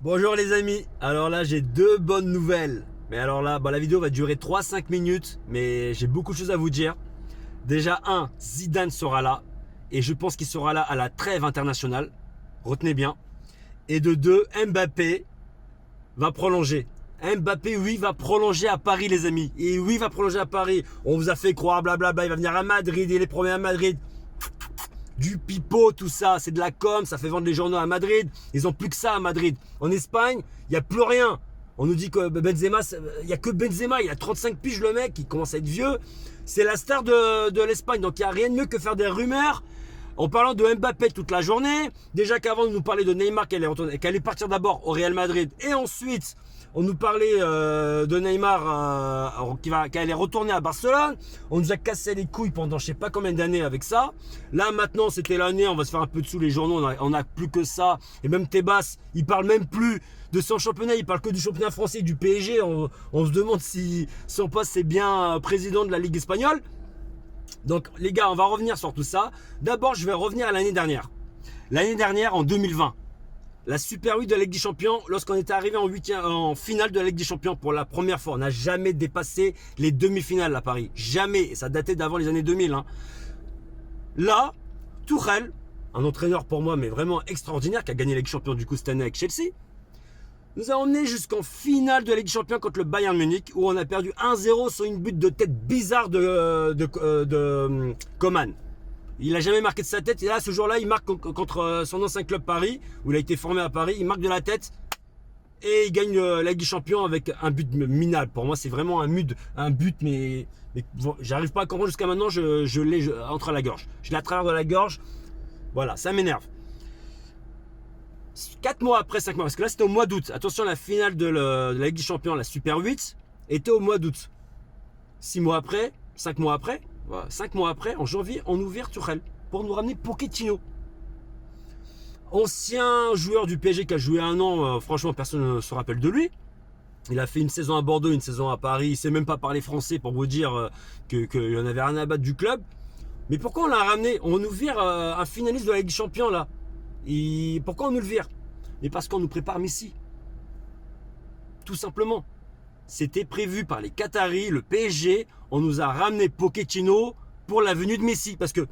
Bonjour les amis, alors là j'ai deux bonnes nouvelles. Mais alors là, la vidéo va durer 3-5 minutes, mais j'ai beaucoup de choses à vous dire. Déjà, Zidane sera là, et je pense qu'il sera là à la trêve internationale. Retenez bien. Et de deux, Mbappé va prolonger. Mbappé, oui, va prolonger à Paris les amis. Et oui, va prolonger à Paris. On vous a fait croire, blablabla, il va venir à Madrid, il est promis à Madrid. Du pipeau, tout ça, c'est de la com, ça fait vendre les journaux à Madrid. Ils ont plus que ça à Madrid. En Espagne, il n'y a plus rien. On nous dit que Benzema, il n'y a que Benzema, il a 35 piges le mec, il commence à être vieux. C'est la star de l'Espagne, donc il n'y a rien de mieux que faire des rumeurs en parlant de Mbappé toute la journée. Déjà qu'avant de nous parler de Neymar, qu'elle allait partir d'abord au Real Madrid, et ensuite on nous parlait de Neymar qui allait retourner à Barcelone. On nous a cassé les couilles pendant je sais pas combien d'années avec ça. Là maintenant c'était l'année, on va se faire un peu de sous les journaux, on a plus que ça. Et même Tebas, il parle même plus de son championnat, il parle que du championnat français, du PSG. On se demande si son poste c'est bien président de la Ligue espagnole. Donc les gars, on va revenir sur tout ça. D'abord je vais revenir à l'année dernière. L'année dernière en 2020. La Super 8 de la Ligue des Champions, lorsqu'on était arrivé en finale de la Ligue des Champions pour la première fois, on n'a jamais dépassé les demi-finales à Paris. Jamais. Et ça datait d'avant les années 2000. Hein. Là, Tuchel, un entraîneur pour moi, mais vraiment extraordinaire, qui a gagné la Ligue des Champions du coup cette année avec Chelsea, nous a emmené jusqu'en finale de la Ligue des Champions contre le Bayern Munich, où on a perdu 1-0 sur une but de tête bizarre de Coman. Il n'a jamais marqué de sa tête. Et là, ce jour-là, il marque contre son ancien club Paris, où il a été formé à Paris. Il marque de la tête et il gagne la Ligue des Champions avec un but minable. Pour moi, c'est vraiment un but, mais j'arrive pas à comprendre jusqu'à maintenant. Je l'ai entre la gorge. Je l'ai à travers de la gorge. Voilà, ça m'énerve. 4 mois après, 5 mois, parce que là, c'était au mois d'août. Attention, la finale de la Ligue des Champions, la Super 8, était au mois d'août. 6 mois après, 5 mois après, 5 mois après, en janvier, on nous vire Tuchel pour nous ramener Pochettino. Ancien joueur du PSG qui a joué un an, franchement, personne ne se rappelle de lui. Il a fait une saison à Bordeaux, une saison à Paris. Il ne sait même pas parler français pour vous dire qu'il en avait rien à battre du club. Mais pourquoi on l'a ramené? On nous vire un finaliste de la Ligue des Champions là. Et pourquoi on nous le vire? Mais parce qu'on nous prépare Messi. Tout simplement. C'était prévu par les Qataris, le PSG. On nous a ramené Pochettino pour la venue de Messi. Parce que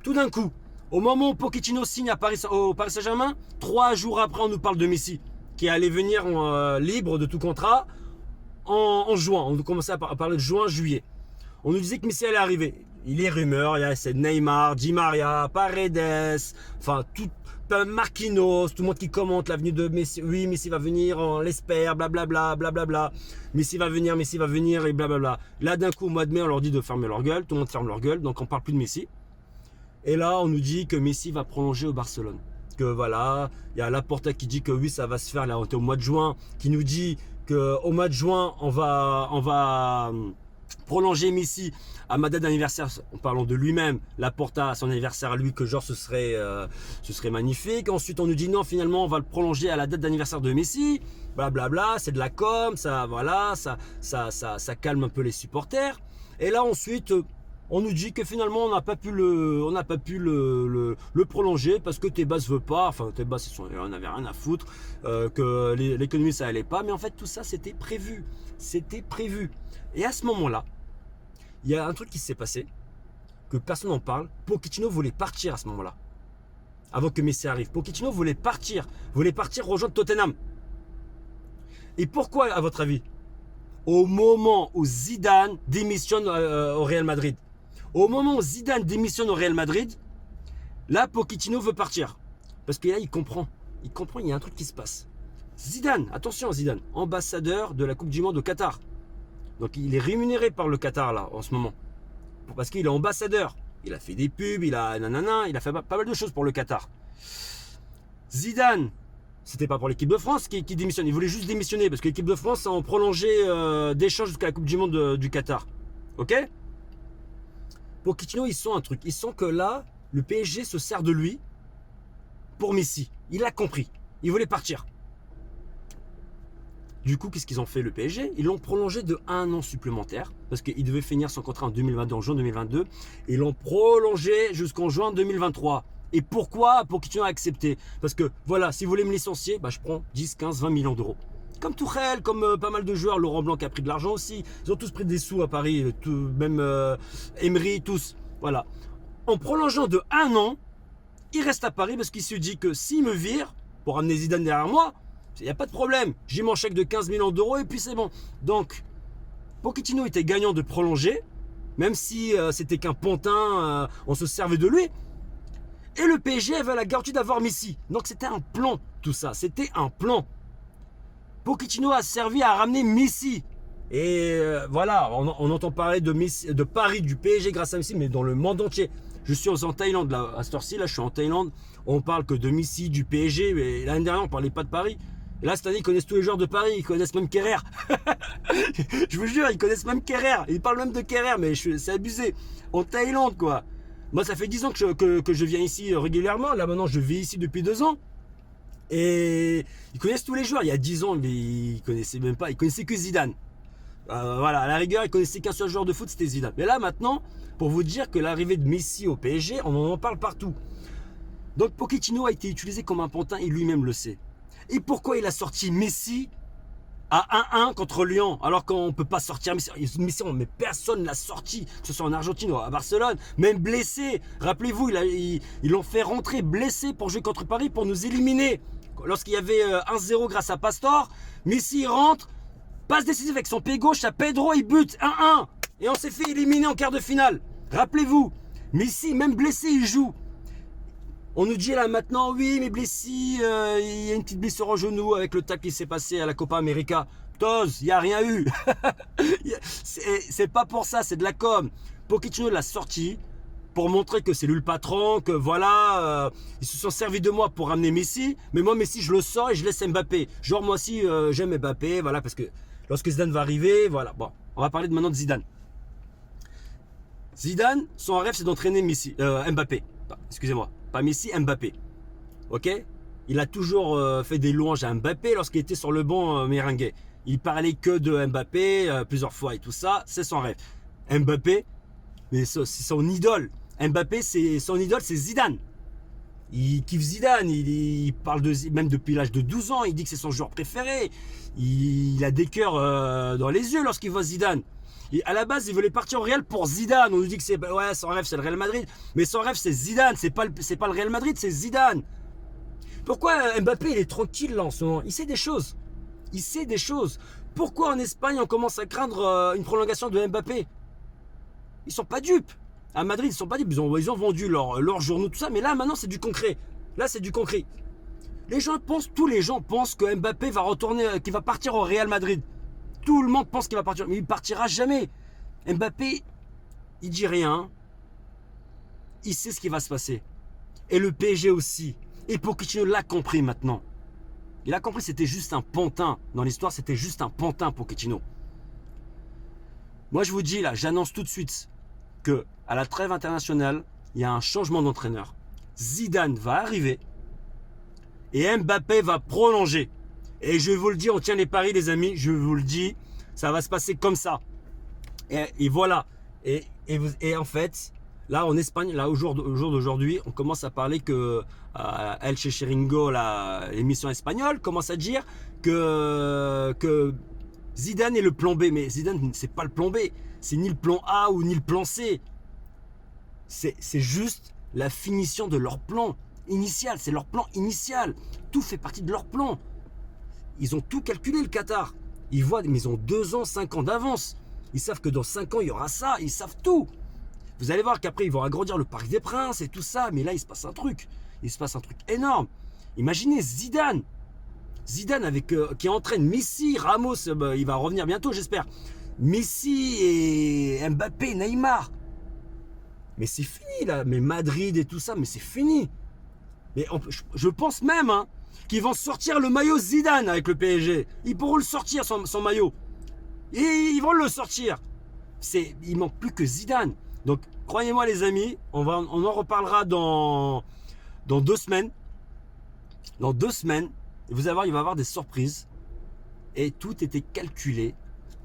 tout d'un coup, au moment où Pochettino signe au Paris Saint-Germain, 3 jours après, on nous parle de Messi, qui allait venir libre de tout contrat en juin. On commençait à parler de juin, juillet. On nous disait que Messi allait arriver. Il est rumeur, il y a Neymar, Di Maria, Paredes, enfin tout, Marquinhos, tout le monde qui commente la venue de Messi. Oui, Messi va venir, on l'espère, blablabla, blablabla. Messi va venir et blablabla. Là d'un coup, au mois de mai, on leur dit de fermer leur gueule, tout le monde ferme leur gueule, donc on parle plus de Messi. Et là, on nous dit que Messi va prolonger au Barcelone. Que voilà, il y a Laporta qui dit que oui, ça va se faire là, on est au mois de juin, qui nous dit qu'au mois de juin, on va prolonger Messi à ma date d'anniversaire, en parlant de lui-même, Laporta à son anniversaire à lui, que genre ce serait magnifique. Ensuite on nous dit non, finalement on va le prolonger à la date d'anniversaire de Messi, blablabla, c'est de la com, ça voilà, ça calme un peu les supporters. Et là ensuite on nous dit que finalement on n'a pas pu le prolonger parce que Tebas veut pas, enfin Tebas on avait rien à foutre, que l'économie ça allait pas, mais en fait tout ça c'était prévu. Et à ce moment-là, il y a un truc qui s'est passé, que personne n'en parle. Pochettino voulait partir à ce moment-là, avant que Messi arrive. Pochettino voulait partir rejoindre Tottenham. Et pourquoi, à votre avis? Au moment où Zidane démissionne au Real Madrid. Au moment où Zidane démissionne au Real Madrid, là, Pochettino veut partir. Parce que là, il comprend, il y a un truc qui se passe. Zidane, attention Zidane, ambassadeur de la Coupe du Monde au Qatar. Donc il est rémunéré par le Qatar là en ce moment. Parce qu'il est ambassadeur. Il a fait des pubs, il a fait pas mal de choses pour le Qatar. Zidane, c'était pas pour l'équipe de France qui démissionne. Il voulait juste démissionner parce que l'équipe de France a en prolongé d'échange jusqu'à la Coupe du Monde du Qatar. Ok? Pochettino, ils sont un truc. Ils sont que là, le PSG se sert de lui pour Messi. Il a compris. Il voulait partir. Du coup, qu'est-ce qu'ils ont fait le PSG? Ils l'ont prolongé de 1 an supplémentaire parce qu'il devait finir son contrat en 2022, en juin 2022. Ils l'ont prolongé jusqu'en juin 2023. Et pourquoi Pochettino a accepté? Parce que voilà, si vous voulez me licencier, bah, je prends 10, 15, 20 millions d'euros. Comme Tuchel, comme pas mal de joueurs, Laurent Blanc qui a pris de l'argent aussi. Ils ont tous pris des sous à Paris, même Emery, tous. Voilà. En prolongeant de 1 an, il reste à Paris parce qu'il se dit que s'il me vire, pour amener Zidane derrière moi, il n'y a pas de problème. J'ai mon chèque de 15 millions d'euros et puis c'est bon. Donc, Pochettino était gagnant de prolonger, même si c'était qu'un pantin, on se servait de lui. Et le PSG avait la garantie d'avoir Messi. Donc c'était un plan, tout ça. C'était un plan. Pochettino a servi à ramener Messi. Et voilà, on entend parler de, Messi, de Paris, du PSG grâce à Messi, mais dans le monde entier. Je suis en Thaïlande, là, à cette heure-ci, là, je suis en Thaïlande. On parle que de Messi, du PSG, mais l'année dernière, on ne parlait pas de Paris. Et là, cette année, ils connaissent tous les joueurs de Paris, ils connaissent même Kerrer. Je vous jure, ils connaissent même Kerrer. Ils parlent même de Kerrer, mais c'est abusé. En Thaïlande, quoi. Moi, ça fait 10 ans que je viens ici régulièrement. Là, maintenant, je vis ici depuis 2 ans. Et ils connaissent tous les joueurs. Il y a 10 ans, mais ils connaissaient même pas. Ils connaissaient que Zidane. Voilà, à la rigueur, ils connaissaient qu'un seul joueur de foot, c'était Zidane. Mais là, maintenant, pour vous dire que l'arrivée de Messi au PSG, on en parle partout. Donc, Pochettino a été utilisé comme un pantin, et lui-même le sait. Et pourquoi il a sorti Messi à 1-1 contre Lyon, alors qu'on ne peut pas sortir Messi, mais personne ne l'a sorti, que ce soit en Argentine ou à Barcelone, même blessé. Rappelez-vous, ils l'ont fait rentrer blessé pour jouer contre Paris, pour nous éliminer. Lorsqu'il y avait 1-0 grâce à Pastore, Messi rentre, passe décisive avec son pied gauche à Pedro, il bute 1-1. Et on s'est fait éliminer en quart de finale. Rappelez-vous, Messi, même blessé, il joue. On nous dit là maintenant, oui, mais Messi, il y a une petite blessure au genou avec le tacle qui s'est passé à la Copa América. Toz, il n'y a rien eu. C'est pas pour ça, c'est de la com. Pochettino l'a sorti pour montrer que c'est lui le patron, que voilà, ils se sont servis de moi pour ramener Messi. Mais moi, Messi, je le sors et je laisse Mbappé. Genre, moi aussi, j'aime Mbappé, voilà, parce que lorsque Zidane va arriver, voilà. Bon, on va parler maintenant de Zidane. Zidane, son rêve, c'est d'entraîner Mbappé. Excusez-moi. Pas Messi, Mbappé. Ok? Il a toujours fait des louanges à Mbappé lorsqu'il était sur le banc merengue. Il parlait que de Mbappé plusieurs fois et tout ça. C'est son rêve. Mbappé, mais c'est son idole. Mbappé, son idole, c'est Zidane. Il kiffe Zidane. Il parle même depuis l'âge de 12 ans. Il dit que c'est son joueur préféré. Il a des cœurs dans les yeux lorsqu'il voit Zidane. Et à la base, il voulait partir au Real pour Zidane. On nous dit que c'est ouais, son rêve, c'est le Real Madrid. Mais son rêve, c'est Zidane. C'est pas le Real Madrid, c'est Zidane. Pourquoi Mbappé, il est tranquille là en ce moment? Il sait des choses. Il sait des choses. Pourquoi en Espagne, on commence à craindre une prolongation de Mbappé? Ils sont pas dupes. À Madrid, ils sont pas dupes. Ils ont vendu leurs journaux, tout ça. Mais là, maintenant, c'est du concret. Là, c'est du concret. Tous les gens pensent que Mbappé va retourner, qu'il va partir au Real Madrid. Tout le monde pense qu'il va partir, mais il partira jamais. Mbappé, il dit rien. Il sait ce qui va se passer. Et le PSG aussi. Et Pochettino l'a compris maintenant. Il a compris que c'était juste un pantin. Dans l'histoire, c'était juste un pantin, Pochettino. Moi, je vous dis là, j'annonce tout de suite que à la trêve internationale, il y a un changement d'entraîneur. Zidane va arriver et Mbappé va prolonger. Et je vais vous le dire, on tient les paris, les amis. Je vous le dis, ça va se passer comme ça. Et voilà. Et en fait, là en Espagne, là au jour d'aujourd'hui, on commence à parler que El Chiringo, l'émission espagnole, commence à dire que Zidane est le plan B. Mais Zidane, c'est pas le plan B. C'est ni le plan A ou ni le plan C. C'est juste la finition de leur plan initial. C'est leur plan initial. Tout fait partie de leur plan. Ils ont tout calculé, le Qatar. Ils voient, mais ils ont 2 ans, 5 ans d'avance. Ils savent que dans 5 ans, il y aura ça. Ils savent tout. Vous allez voir qu'après, ils vont agrandir le Parc des Princes et tout ça. Mais là, il se passe un truc. Il se passe un truc énorme. Imaginez Zidane. Zidane qui entraîne Messi, Ramos. Il va revenir bientôt, j'espère. Messi et Mbappé, Neymar. Mais c'est fini, là. Mais Madrid et tout ça, mais c'est fini. Mais je pense même, qu'ils vont sortir le maillot Zidane avec le PSG. Ils pourront le sortir, son maillot. Et ils vont le sortir. Il manque plus que Zidane. Donc, croyez-moi les amis, on en reparlera dans 2 semaines. Dans 2 semaines, vous allez voir, il va y avoir des surprises. Et tout était calculé.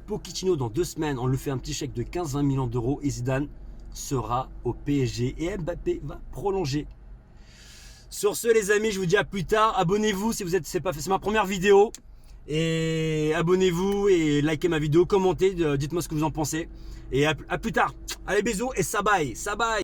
Pochettino, dans 2 semaines, on lui fait un petit chèque de 15-20 millions d'euros. Et Zidane sera au PSG. Et Mbappé va prolonger. Sur ce les amis, je vous dis à plus tard. Abonnez-vous si vous êtes, c'est ma première vidéo. Et abonnez-vous et likez ma vidéo, commentez, dites-moi ce que vous en pensez. Et à plus tard. Allez bisous et ça bye.